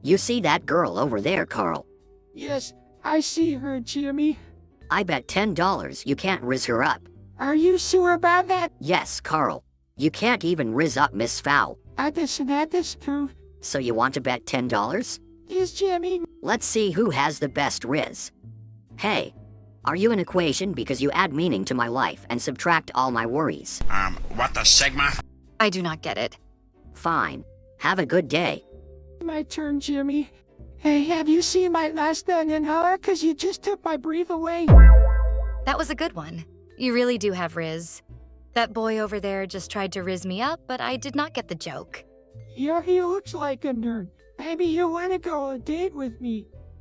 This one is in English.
You see that girl over there, Carl? Yes, I see her, Jimmy. I bet $10 you can't riz her up. Are you sure about that? Yes, Carl. You can't even riz up Miss Fowl. That's true. So you want to bet $10? Yes, Jimmy. Let's see who has the best riz. Hey, are you an equation because you add meaning to my life and subtract all my worries? What the Sigma? I do not get it. Fine. Have a good day. My turn, Jimmy. Hey, have you seen my last onion holler? 'Cause you just took my brief away. That was a good one. You really do have Riz. That boy over there just tried to riz me up, but I did not get the joke. Yeah, he looks like a nerd. Maybe you want to go on a date with me.